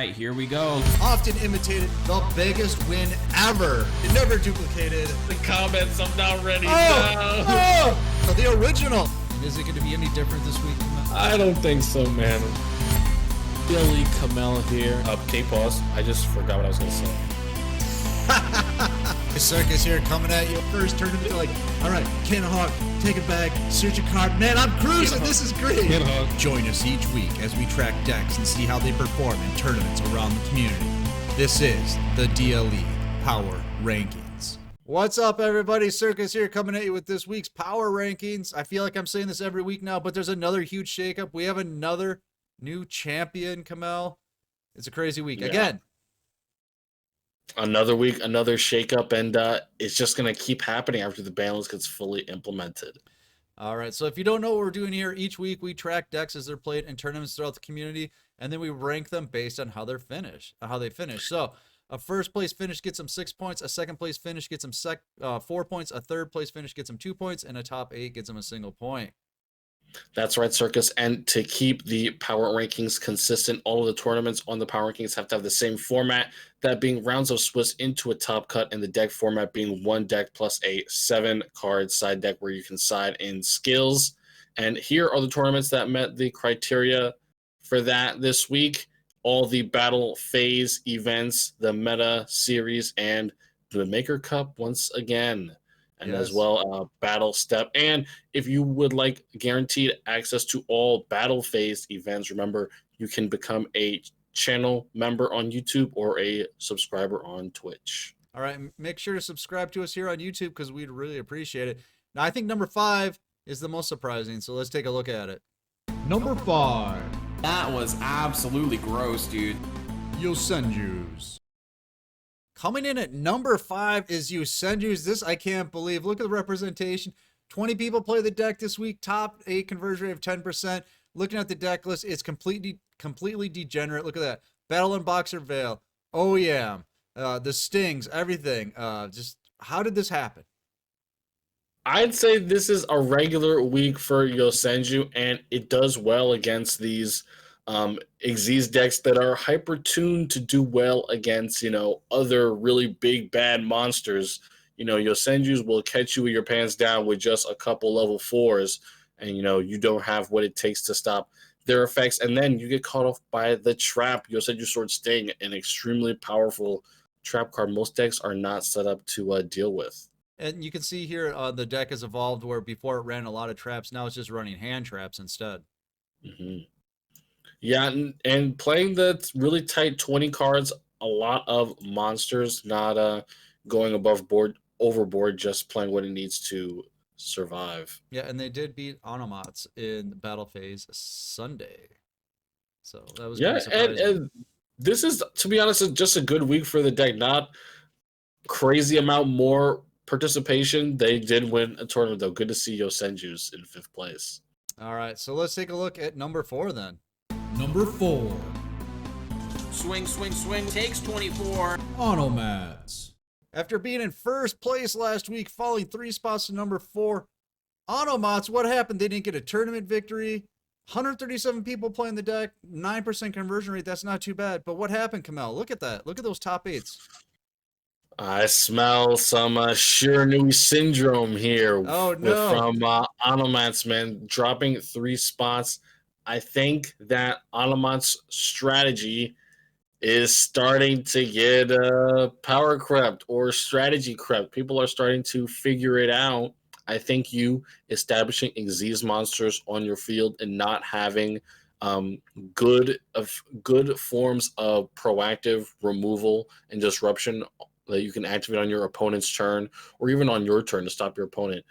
right, here we go. Often imitated, the biggest win ever. Never duplicated. The comments, I'm not ready. Oh, the original. And is it going to be any different this week? I don't think so, man. DLE Kamel here. K-pause. I just forgot what I was going to say. Circus here coming at you. First tournament, like, all right, Ken Hawk, take it back, search a card. Man, I'm cruising. This is great. Ken Hawk. Join us each week as we track decks and see how they perform in tournaments around the community. This is the DLE Power Rankings. What's up, everybody? Circus here coming at you with this week's Power Rankings. I feel like I'm saying this every week now, but there's another huge shakeup. We have another new champion, Kamel. It's a crazy week. Again. Another week, another shakeup, and it's just going to keep happening after the ban list gets fully implemented. All right, so if you don't know what we're doing here, each week we track decks as they're played in tournaments throughout the community, and then we rank them based on how they finish. So a first place finish gets them 6 points, a second place finish gets them 4 points, a third place finish gets them 2 points, and a top 8 gets them a single point. That's right, Circus. And to keep the power rankings consistent, all of the tournaments on the power rankings have to have the same format, that being rounds of Swiss into a top cut, and the deck format being one deck plus a 7-card side deck where you can side in skills. And here are the tournaments that met the criteria for that this week. All the battle phase events, the meta series, and the Maker Cup once again. And as well, Battle Step. And if you would like guaranteed access to all Battle Phase events, remember, you can become a channel member on YouTube or a subscriber on Twitch. All right, make sure to subscribe to us here on YouTube because we'd really appreciate it. Now, I think number 5 is the most surprising, so let's take a look at it. Number 5. That was absolutely gross, dude. YoSenju's. Coming in at number 5 is YoSenju's. This I can't believe. Look at the representation. 20 people play the deck this week. Top 8 conversion rate of 10%. Looking at the deck list, it's completely degenerate. Look at that. Battle and Boxer Veil. Oh yeah. The Stings, everything. Just how did this happen? I'd say this is a regular week for YoSenju, and it does well against these Xyz decks that are hyper tuned to do well against, other really big bad monsters. YoSenju's will catch you with your pants down with just a couple level 4s, and you don't have what it takes to stop their effects, and then you get caught off by the trap. YoSenju Sword Sting, an extremely powerful trap card most decks are not set up to deal with. And you can see here the deck has evolved where before it ran a lot of traps, now it's just running hand traps instead. Mm-hmm. Yeah, and playing the really tight 20 cards, a lot of monsters, not going overboard, just playing what it needs to survive. Yeah, and they did beat Onomats in the battle phase Sunday. So that was and this is, to be honest, just a good week for the deck. Not crazy amount more participation. They did win a tournament, though. Good to see YoSenju's in 5th place. All right, so let's take a look at number 4 then. Number 4. Swing, takes 24. Onomats. After being in first place last week, falling 3 spots to number 4, Onomats, what happened? They didn't get a tournament victory. 137 people playing the deck, 9% conversion rate. That's not too bad. But what happened, Kamel? Look at that. Look at those top 8s. I smell some Shiranui syndrome here. Oh, no. From Onomats, man. Dropping 3 spots. I think that Onomat's strategy is starting to get power crept or strategy crept. People are starting to figure it out. I think you establishing Xyz monsters on your field and not having good forms of proactive removal and disruption that you can activate on your opponent's turn or even on your turn to stop your opponent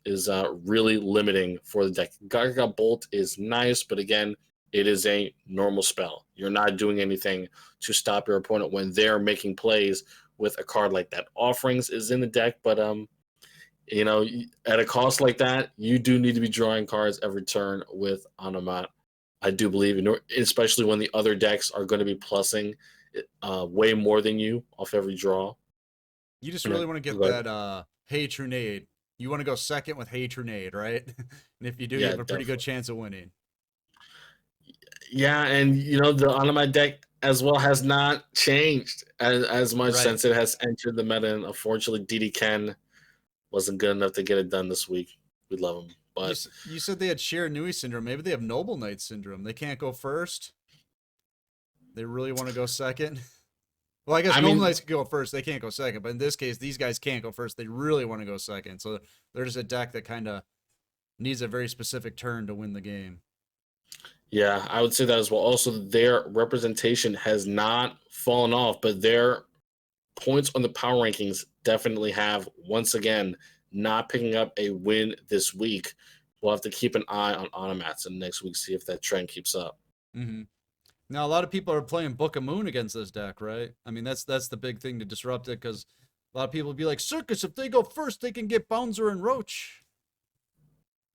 is really limiting for the deck. Gaga Bolt is nice, but again, it is a normal spell. You're not doing anything to stop your opponent when they're making plays with a card like that. Offerings is in the deck, but at a cost like that, you do need to be drawing cards every turn with Onomat. I do believe, especially when the other decks are going to be plussing way more than you off every draw. You just really want to get that Hey Trunade. You want to go second with Hey Trunade, right? And if you do, you have a pretty good chance of winning. Yeah, and the Onomat deck as well has not changed as much Right. since it has entered the meta. And unfortunately, DD Ken wasn't good enough to get it done this week. We love him, but You said they had Shiranui syndrome. Maybe they have Noble Knight syndrome. They can't go first. They really want to go second. Well, I guess I Noble mean- Knights can go first. They can't go second. But in this case, these guys can't go first. They really want to go second. So they're just a deck that kind of needs a very specific turn to win the game. yeah, I would say that as well. Also, their representation has not fallen off, but their points on the power rankings definitely have once again not picking up a win this week. We'll have to keep an eye on Automats and next week, see if that trend keeps up. Mm-hmm. Now, a lot of people are playing Book of Moon against this deck, right? I mean, that's the big thing to disrupt it, because a lot of people will be like, Circus, if they go first, they can get Bouncer and Roach.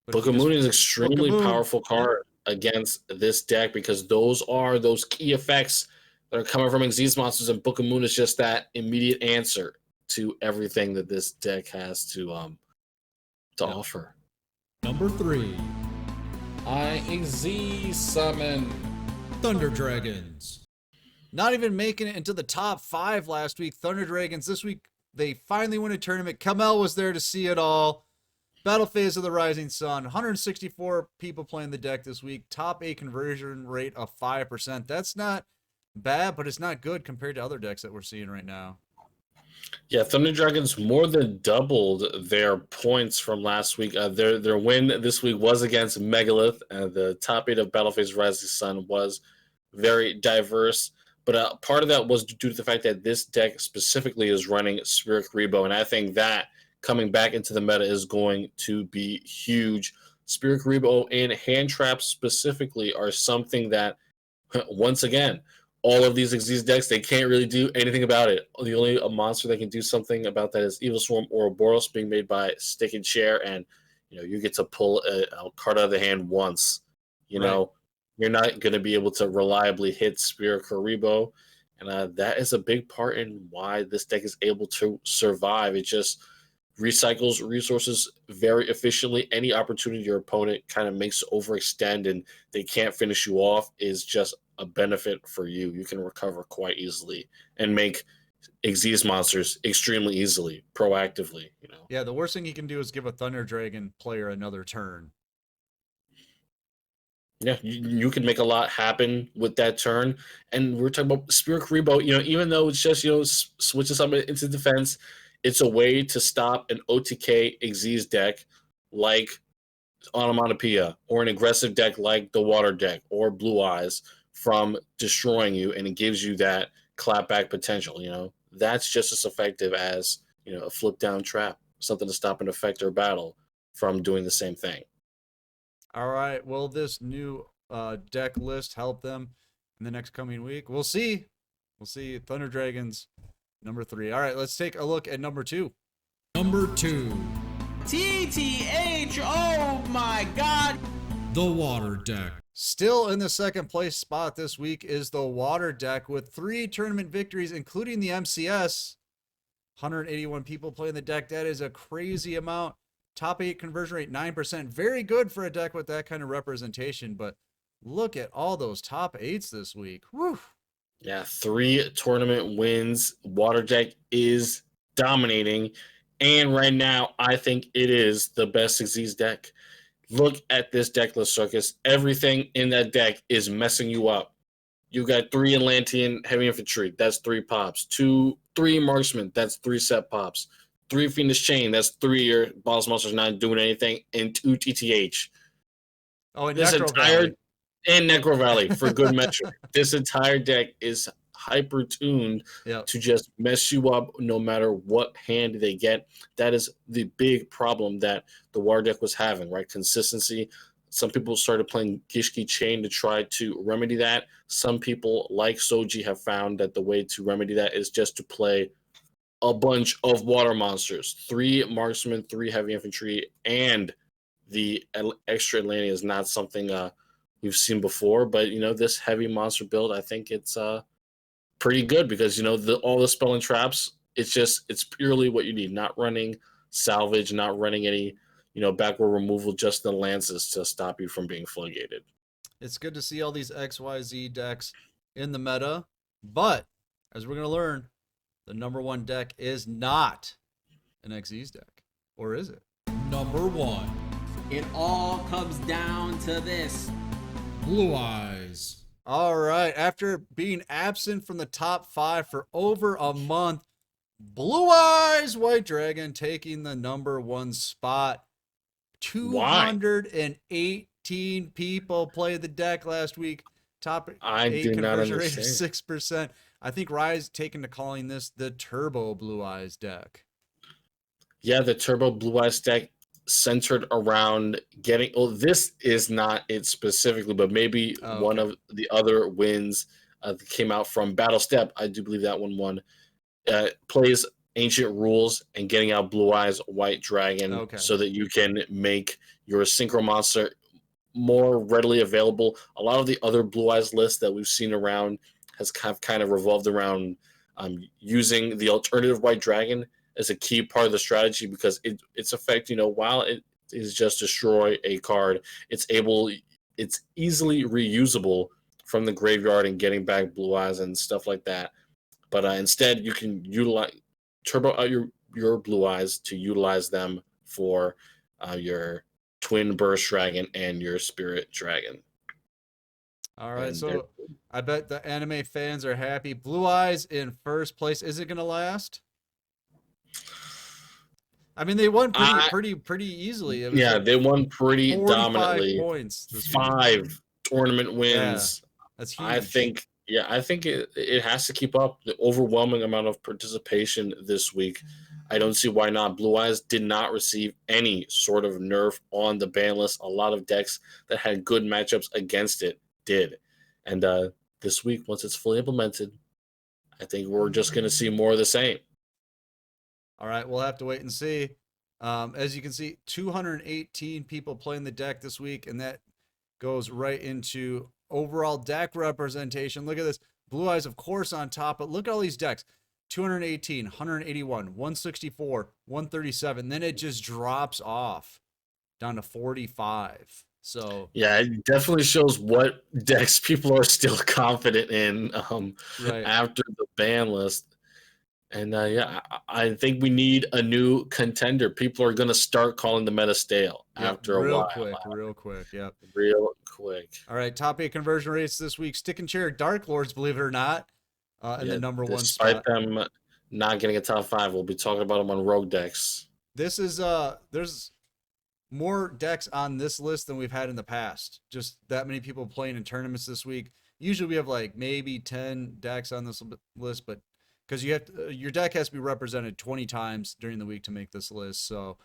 But if Book of you Moon just- is extremely Moon, powerful card against this deck because those are those key effects that are coming from Xyz monsters, and Book of Moon is just that immediate answer to everything that this deck has to offer. Number 3. IZ summon. Thunder Dragons. Not even making it into the top 5 last week. Thunder Dragons, this week, they finally win a tournament. Kamel was there to see it all. Battle Phase of the Rising Sun. 164 people playing the deck this week. Top 8 conversion rate of 5%. That's not bad, but it's not good compared to other decks that we're seeing right now. Yeah, Thunder Dragons more than doubled their points from last week. Their win this week was against Megalith. The top 8 of Battle Phase Rising Sun was very diverse, but part of that was due to the fact that this deck specifically is running Spirit Rebo, and I think that coming back into the meta is going to be huge. Spirit Rebo and Hand Traps specifically are something that, once again, all of these Xyz decks, they can't really do anything about it. The only monster that can do something about that is Evil Swarm or Boros, being made by Stick and Share, and you get to pull a card out of the hand once. You're not going to be able to reliably hit Spirit Karibo, and that is a big part in why this deck is able to survive. It just recycles resources very efficiently. Any opportunity your opponent kind of makes overextend and they can't finish you off is just a benefit for you. You can recover quite easily and make Xyz monsters extremely easily, proactively. Yeah, the worst thing you can do is give a Thunder Dragon player another turn. Yeah, you can make a lot happen with that turn. And we're talking about Spirit Karibo, even though it's just, switches something into defense, it's a way to stop an OTK Xyz deck like Onomatopoeia, or an aggressive deck like the Water deck or Blue Eyes from destroying you, and it gives you that clapback potential. That's just as effective as a flip down trap, something to stop an effect or battle from doing the same thing. All right, will this new deck list help them in the next coming week? We'll see. Thunder Dragons, number 3. All right, let's take a look at number 2. Number 2. TTH, oh my god. The Water Deck. Still in the second place spot this week is the Water deck with 3 tournament victories, including the MCS. 181 people playing the deck. That is a crazy amount. Top 8 conversion rate, 9%. Very good for a deck with that kind of representation, but look at all those top 8s this week. Whew. Yeah, 3 tournament wins. Water deck is dominating. And right now, I think it is the best Xyz deck. Look at this deck list, Circus. Everything in that deck is messing you up. You got 3 Atlantean Heavy Infantry. That's 3 pops. 3 Marksman. That's 3 set pops. 3 Fiendish Chain. That's 3 your boss monsters not doing anything. And 2 TTH. Oh, and This Necro entire Valley. and Necro Valley for good measure. This entire deck is hyper tuned to just mess you up no matter what hand they get. That is the big problem that the Water deck was having, right? Consistency. Some people started playing Gishki Chain to try to remedy that. Some people, like Soji, have found that the way to remedy that is just to play a bunch of water monsters. 3 Marksmen, 3 Heavy Infantry, and the extra Atlantean is not something we've seen before. But, this heavy monster build, I think it's pretty good because all the spell and traps, it's purely what you need, not running salvage, not running any backward removal, just the lances to stop you from being floodgated. It's good to see all these XYZ decks in the meta. But as we're going to learn, the number one deck is not an XZ's deck. Or is it? Number 1. It all comes down to this. Blue Eyes. All right. After being absent from the top 5 for over a month, Blue Eyes White Dragon taking the number 1 spot. 218 people played the deck last week. Top I 8 do not conversion rate of understand. 6%. I think Rise taken to calling this the Turbo Blue Eyes deck. Yeah, the Turbo Blue Eyes deck centered around getting. Well, this is not it specifically, but maybe one of the other wins that came out from Battle Step. I do believe that one won. Plays ancient rules and getting out Blue Eyes White Dragon so that you can make your synchro monster more readily available. A lot of the other Blue Eyes lists that we've seen around has kind of revolved around using the alternative White Dragon as a key part of the strategy, because its effect, while it is just destroy a card, it's easily reusable from the graveyard and getting back Blue Eyes and stuff like that. But instead, you can turbo out your Blue Eyes to utilize them for your Twin Burst Dragon and your Spirit Dragon. All right, so I bet the anime fans are happy. Blue Eyes in first place. Is it going to last? I mean, they won pretty easily. It was they won pretty 45 dominantly. Points. 5 tournament wins. Yeah, that's huge. I think it has to keep up. The overwhelming amount of participation this week. I don't see why not. Blue Eyes did not receive any sort of nerf on the ban list. A lot of decks that had good matchups against it did. And this week, once it's fully implemented, I think we're just going to see more of the same. All right, we'll have to wait and see. As you can see, 218 people playing the deck this week, and that goes right into overall deck representation. Look at this. Blue Eyes, of course, on top, but look at all these decks. 218, 181, 164, 137. Then it just drops off down to 45. So yeah, it definitely shows what decks people are still confident in after the ban list. And I think we need a new contender. People are going to start calling the meta stale after a while. Real quick. Yep. Real quick. All right, top 8 conversion rates this week. Stick and chair Dark Lords, believe it or not, in the number 1 spot. Despite them not getting a top 5, we'll be talking about them on rogue decks. This is there's more decks on this list than we've had in the past. Just that many people playing in tournaments this week. Usually we have like maybe 10 decks on this list, but because you have to, your deck has to be represented 20 times during the week to make this list. So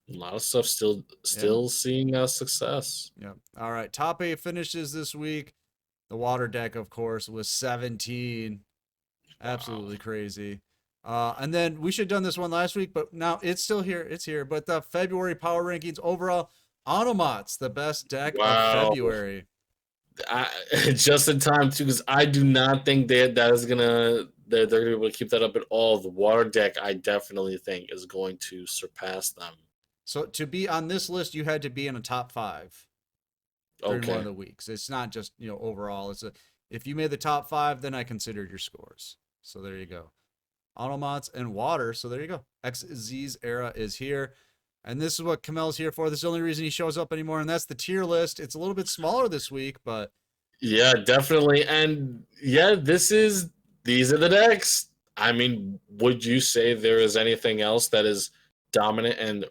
a lot of stuff still seeing success. Yeah. All right. Top 8 finishes this week. The water deck, of course, was 17. Absolutely crazy. And then we should have done this one last week, but now it's still here. It's here. But the February power rankings overall, Automots, the best deck of February. Just in time too, because I do not think they're gonna be able to keep that up at all. The water deck, I definitely think, is going to surpass them. So to be on this list, you had to be in a top 5 during one of the weeks. It's not just overall. If you made the top 5, then I considered your scores. So there you go. Automots and water. So there you go. XZ's era is here. And this is what Kamel's here for. This is the only reason he shows up anymore, and that's the tier list. It's a little bit smaller this week, but yeah, definitely. And yeah, these are the decks. I mean, would you say there is anything else that is dominant and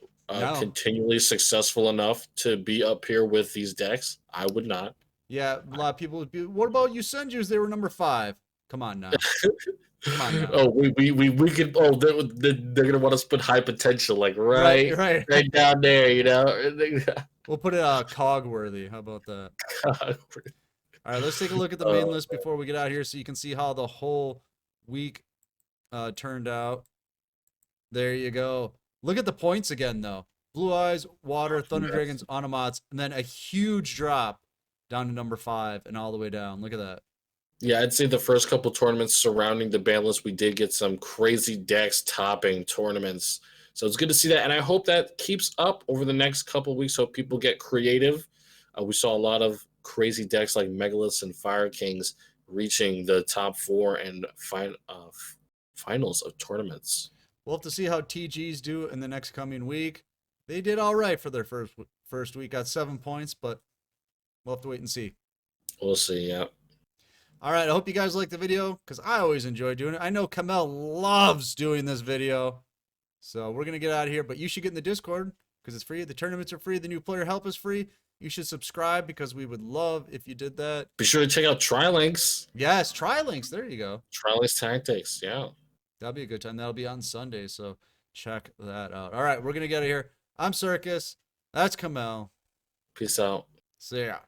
continually successful enough to be up here with these decks? I would not. Yeah, a lot of people would be. What about YoSenju's? They were number 5. Come on now. Come on now. Oh, we could. Oh, they're gonna want us to put high potential, like right down there. We'll put it cog worthy. How about that? All right, let's take a look at the main list before we get out here, so you can see how the whole week turned out. There you go. Look at the points again, though. Blue Eyes, Water, Thunder Dragons, Automots, and then a huge drop down to number 5 and all the way down. Look at that. Yeah, I'd say the first couple tournaments surrounding the ban list, we did get some crazy decks topping tournaments. So it's good to see that. And I hope that keeps up over the next couple weeks. Hope people get creative. We saw a lot of crazy decks like Megaliths and Fire Kings reaching the top 4 and finals of tournaments. We'll have to see how TGs do in the next coming week. They did all right for their first week, got 7 points, but we'll have to wait and see. We'll see, yeah. All right, I hope you guys liked the video because I always enjoy doing it. I know Kamel loves doing this video. So we're going to get out of here, but you should get in the Discord because it's free. The tournaments are free. The new player help is free. You should subscribe because we would love if you did that. Be sure to check out Trilinks. Yes, Trilinks. There you go. Trilinks Tactics, yeah. That'll be a good time. That'll be on Sunday, so check that out. All right, we're going to get out of here. I'm Circus. That's Kamel. Peace out. See ya.